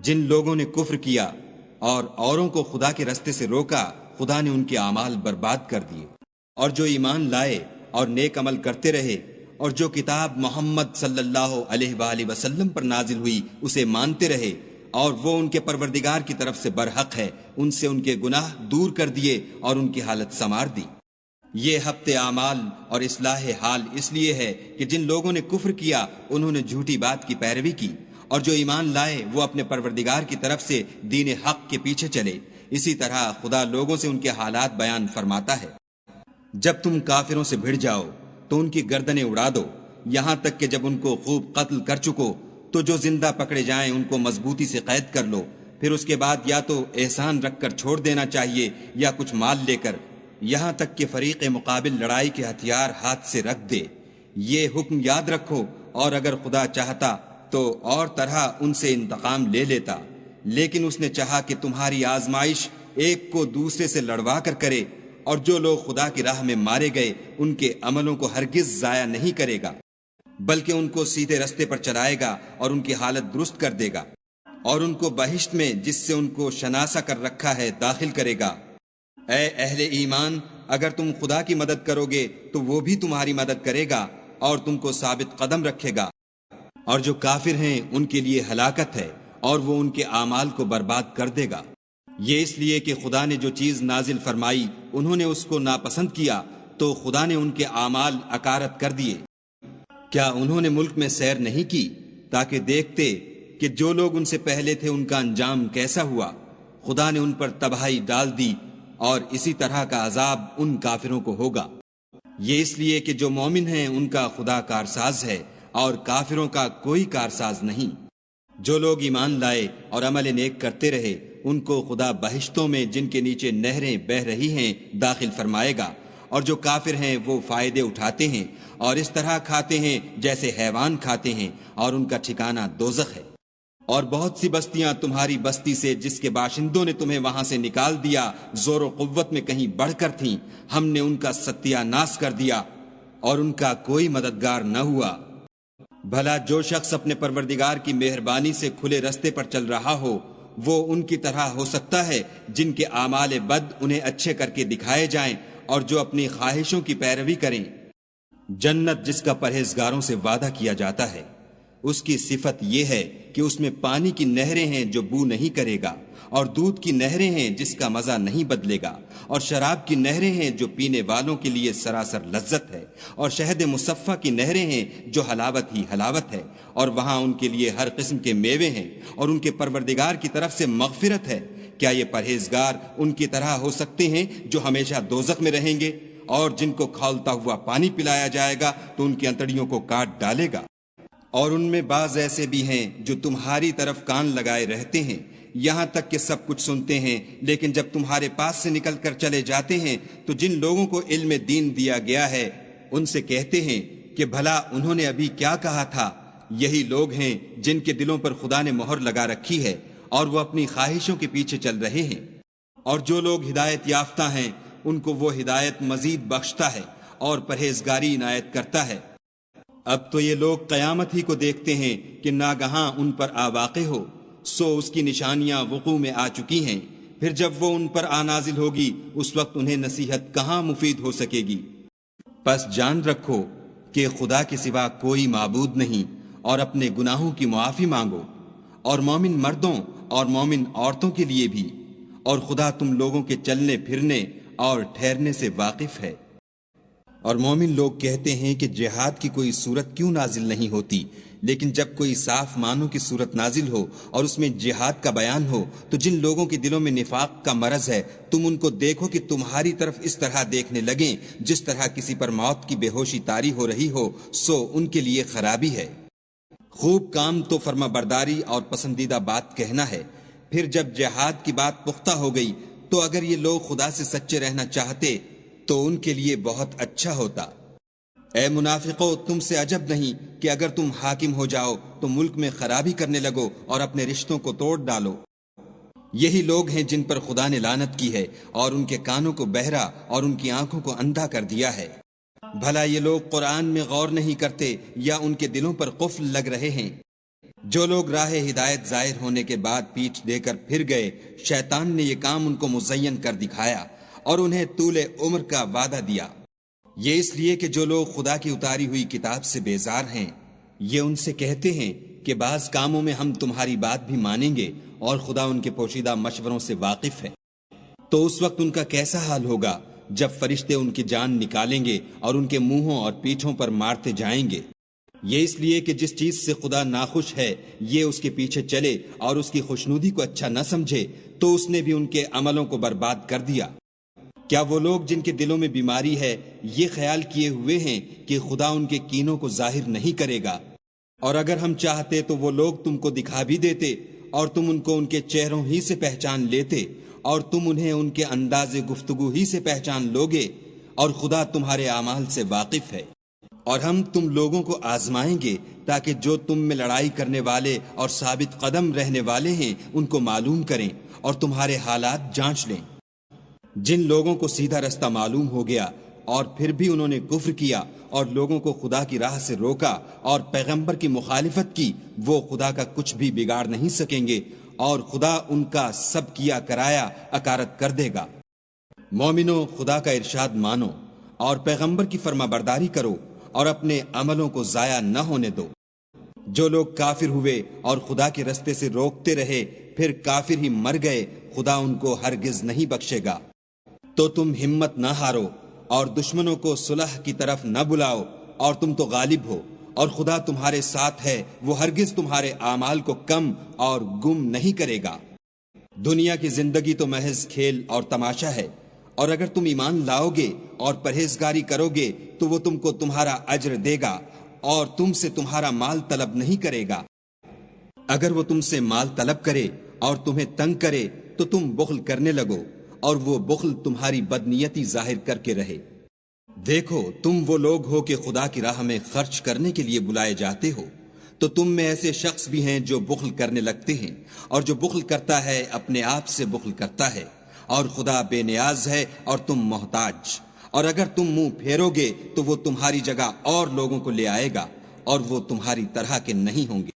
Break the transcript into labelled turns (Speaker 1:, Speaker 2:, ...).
Speaker 1: جن لوگوں نے کفر کیا اور اوروں کو خدا کے رستے سے روکا، خدا نے ان کے اعمال برباد کر دیے۔ اور جو ایمان لائے اور نیک عمل کرتے رہے اور جو کتاب محمد صلی اللہ علیہ وآلہ وسلم پر نازل ہوئی اسے مانتے رہے اور وہ ان کے پروردگار کی طرف سے برحق ہے، ان سے ان کے گناہ دور کر دیے اور ان کی حالت سنوار دی۔ یہ ہفتے اعمال اور اصلاح حال اس لیے ہے کہ جن لوگوں نے کفر کیا انہوں نے جھوٹی بات کی پیروی کی، اور جو ایمان لائے وہ اپنے پروردگار کی طرف سے دین حق کے پیچھے چلے۔ اسی طرح خدا لوگوں سے ان کے حالات بیان فرماتا ہے۔ جب تم کافروں سے بھڑ جاؤ تو ان کی گردنیں اڑا دو، یہاں تک کہ جب ان کو خوب قتل کر چکو تو جو زندہ پکڑے جائیں ان کو مضبوطی سے قید کر لو، پھر اس کے بعد یا تو احسان رکھ کر چھوڑ دینا چاہیے یا کچھ مال لے کر، یہاں تک کہ فریق مقابل لڑائی کے ہتھیار ہاتھ سے رکھ دے۔ یہ حکم یاد رکھو، اور اگر خدا چاہتا تو اور طرح ان سے انتقام لے لیتا، لیکن اس نے چاہا کہ تمہاری آزمائش ایک کو دوسرے سے لڑوا کر کرے، اور جو لوگ خدا کی راہ میں مارے گئے ان کے عملوں کو ہرگز ضائع نہیں کرے گا، بلکہ ان کو سیدھے رستے پر چلائے گا اور ان کی حالت درست کر دے گا، اور ان کو بہشت میں جس سے ان کو شناسا کر رکھا ہے داخل کرے گا۔ اے اہل ایمان، اگر تم خدا کی مدد کرو گے تو وہ بھی تمہاری مدد کرے گا اور تم کو ثابت قدم رکھے گا، اور جو کافر ہیں ان کے لیے ہلاکت ہے اور وہ ان کے اعمال کو برباد کر دے گا۔ یہ اس لیے کہ خدا نے جو چیز نازل فرمائی انہوں نے اس کو ناپسند کیا تو خدا نے ان کے اعمال اکارت کر دیے۔ کیا انہوں نے ملک میں سیر نہیں کی تاکہ دیکھتے کہ جو لوگ ان سے پہلے تھے ان کا انجام کیسا ہوا؟ خدا نے ان پر تباہی ڈال دی، اور اسی طرح کا عذاب ان کافروں کو ہوگا۔ یہ اس لیے کہ جو مومن ہیں ان کا خدا کارساز ہے اور کافروں کا کوئی کارساز نہیں۔ جو لوگ ایمان لائے اور عمل نیک کرتے رہے ان کو خدا بہشتوں میں جن کے نیچے نہریں بہہ رہی ہیں داخل فرمائے گا، اور جو کافر ہیں وہ فائدے اٹھاتے ہیں اور اس طرح کھاتے ہیں جیسے حیوان کھاتے ہیں، اور ان کا ٹھکانہ دوزخ ہے۔ اور بہت سی بستیاں تمہاری بستی سے جس کے باشندوں نے تمہیں وہاں سے نکال دیا زور و قوت میں کہیں بڑھ کر تھیں، ہم نے ان کا ستیہ ناش کر دیا اور ان کا کوئی مددگار نہ ہوا۔ بھلا جو شخص اپنے پروردگار کی مہربانی سے کھلے رستے پر چل رہا ہو وہ ان کی طرح ہو سکتا ہے جن کے اعمال بد انہیں اچھے کر کے دکھائے جائیں اور جو اپنی خواہشوں کی پیروی کریں۔ جنت جس کا پرہیزگاروں سے وعدہ کیا جاتا ہے، اس کی صفت یہ ہے کہ اس میں پانی کی نہریں ہیں جو بو نہیں کرے گا، اور دودھ کی نہریں ہیں جس کا مزہ نہیں بدلے گا، اور شراب کی نہریں ہیں جو پینے والوں کے لیے سراسر لذت ہے، اور شہد مصفہ کی نہریں ہیں جو حلاوت ہی حلاوت ہے، اور وہاں ان کے لیے ہر قسم کے میوے ہیں، اور ان کے پروردگار کی طرف سے مغفرت ہے۔ کیا یہ پرہیزگار ان کی طرح ہو سکتے ہیں جو ہمیشہ دوزخ میں رہیں گے، اور جن کو کھولتا ہوا پانی پلایا جائے گا تو ان کی انتڑیوں کو کاٹ ڈالے گا؟ اور ان میں بعض ایسے بھی ہیں جو تمہاری طرف کان لگائے رہتے ہیں، یہاں تک کہ سب کچھ سنتے ہیں، لیکن جب تمہارے پاس سے نکل کر چلے جاتے ہیں تو جن لوگوں کو علم دین دیا گیا ہے ان سے کہتے ہیں کہ بھلا انہوں نے ابھی کیا کہا تھا۔ یہی لوگ ہیں جن کے دلوں پر خدا نے مہر لگا رکھی ہے اور وہ اپنی خواہشوں کے پیچھے چل رہے ہیں۔ اور جو لوگ ہدایت یافتہ ہیں ان کو وہ ہدایت مزید بخشتا ہے اور پرہیزگاری عنایت کرتا ہے۔ اب تو یہ لوگ قیامت ہی کو دیکھتے ہیں کہ ناگہاں ان پر آ واقع ہو، سو اس کی نشانیاں وقوع میں آ چکی ہیں، پھر جب وہ ان پر آ نازل ہوگی اس وقت انہیں نصیحت کہاں مفید ہو سکے گی۔ پس جان رکھو کہ خدا کے سوا کوئی معبود نہیں، اور اپنے گناہوں کی معافی مانگو، اور مومن مردوں اور مومن عورتوں کے لیے بھی، اور خدا تم لوگوں کے چلنے پھرنے اور ٹھہرنے سے واقف ہے۔ اور مومن لوگ کہتے ہیں کہ جہاد کی کوئی صورت کیوں نازل نہیں ہوتی، لیکن جب کوئی صاف معنوں کی صورت نازل ہو اور اس میں جہاد کا بیان ہو تو جن لوگوں کے دلوں میں نفاق کا مرض ہے تم ان کو دیکھو کہ تمہاری طرف اس طرح دیکھنے لگیں جس طرح کسی پر موت کی بے ہوشی طاری ہو رہی ہو، سو ان کے لیے خرابی ہے۔ خوب کام تو فرما برداری اور پسندیدہ بات کہنا ہے، پھر جب جہاد کی بات پختہ ہو گئی تو اگر یہ لوگ خدا سے سچے رہنا چاہتے تو ان کے لیے بہت اچھا ہوتا۔ اے منافقو، تم سے عجب نہیں کہ اگر تم حاکم ہو جاؤ تو ملک میں خرابی کرنے لگو اور اپنے رشتوں کو توڑ ڈالو۔ یہی لوگ ہیں جن پر خدا نے لعنت کی ہے اور ان کے کانوں کو بہرا اور ان کی آنکھوں کو اندھا کر دیا ہے۔ بھلا یہ لوگ قرآن میں غور نہیں کرتے یا ان کے دلوں پر قفل لگ رہے ہیں؟ جو لوگ راہ ہدایت ظاہر ہونے کے بعد پیٹھ دے کر پھر گئے، شیطان نے یہ کام ان کو مزین کر دکھایا اور انہیں طول عمر کا وعدہ دیا۔ یہ اس لیے کہ جو لوگ خدا کی اتاری ہوئی کتاب سے بیزار ہیں، یہ ان سے کہتے ہیں کہ بعض کاموں میں ہم تمہاری بات بھی مانیں گے اور خدا ان کے پوشیدہ مشوروں سے واقف ہے۔ تو اس وقت ان کا کیسا حال ہوگا جب فرشتے ان کی جان نکالیں گے اور ان کے منہوں اور پیٹھوں پر مارتے جائیں گے۔ یہ اس لیے کہ جس چیز سے خدا ناخوش ہے یہ اس کے پیچھے چلے اور اس کی خوشنودی کو اچھا نہ سمجھے، تو اس نے بھی ان کے عملوں کو برباد کر دیا۔ کیا وہ لوگ جن کے دلوں میں بیماری ہے یہ خیال کیے ہوئے ہیں کہ خدا ان کے کینوں کو ظاہر نہیں کرے گا؟ اور اگر ہم چاہتے تو وہ لوگ تم کو دکھا بھی دیتے اور تم ان کو ان کے چہروں ہی سے پہچان لیتے اور تم انہیں ان کے انداز گفتگو ہی سے پہچان لوگے، اور خدا تمہارے اعمال سے واقف ہے۔ اور ہم تم لوگوں کو آزمائیں گے تاکہ جو تم میں لڑائی کرنے والے اور ثابت قدم رہنے والے ہیں ان کو معلوم کریں اور تمہارے حالات جانچ لیں۔ جن لوگوں کو سیدھا رستہ معلوم ہو گیا اور پھر بھی انہوں نے کفر کیا اور لوگوں کو خدا کی راہ سے روکا اور پیغمبر کی مخالفت کی، وہ خدا کا کچھ بھی بگاڑ نہیں سکیں گے اور خدا ان کا سب کیا کرایا اکارت کر دے گا۔ مومنو، خدا کا ارشاد مانو اور پیغمبر کی فرما برداری کرو اور اپنے عملوں کو ضائع نہ ہونے دو۔ جو لوگ کافر ہوئے اور خدا کے رستے سے روکتے رہے پھر کافر ہی مر گئے، خدا ان کو ہرگز نہیں بخشے گا۔ تو تم ہمت نہ ہارو اور دشمنوں کو صلح کی طرف نہ بلاؤ، اور تم تو غالب ہو اور خدا تمہارے ساتھ ہے، وہ ہرگز تمہارے اعمال کو کم اور گم نہیں کرے گا۔ دنیا کی زندگی تو محض کھیل اور تماشا ہے، اور اگر تم ایمان لاؤ گے اور پرہیزگاری کرو گے تو وہ تم کو تمہارا اجر دے گا اور تم سے تمہارا مال طلب نہیں کرے گا۔ اگر وہ تم سے مال طلب کرے اور تمہیں تنگ کرے تو تم بخل کرنے لگو، اور وہ بخل تمہاری بدنیتی ظاہر کر کے رہے۔ دیکھو، تم وہ لوگ ہو کہ خدا کی راہ میں خرچ کرنے کے لیے بلائے جاتے ہو، تو تم میں ایسے شخص بھی ہیں جو بخل کرنے لگتے ہیں، اور جو بخل کرتا ہے اپنے آپ سے بخل کرتا ہے، اور خدا بے نیاز ہے اور تم محتاج۔ اور اگر تم منہ پھیرو گے تو وہ تمہاری جگہ اور لوگوں کو لے آئے گا، اور وہ تمہاری طرح کے نہیں ہوں گے۔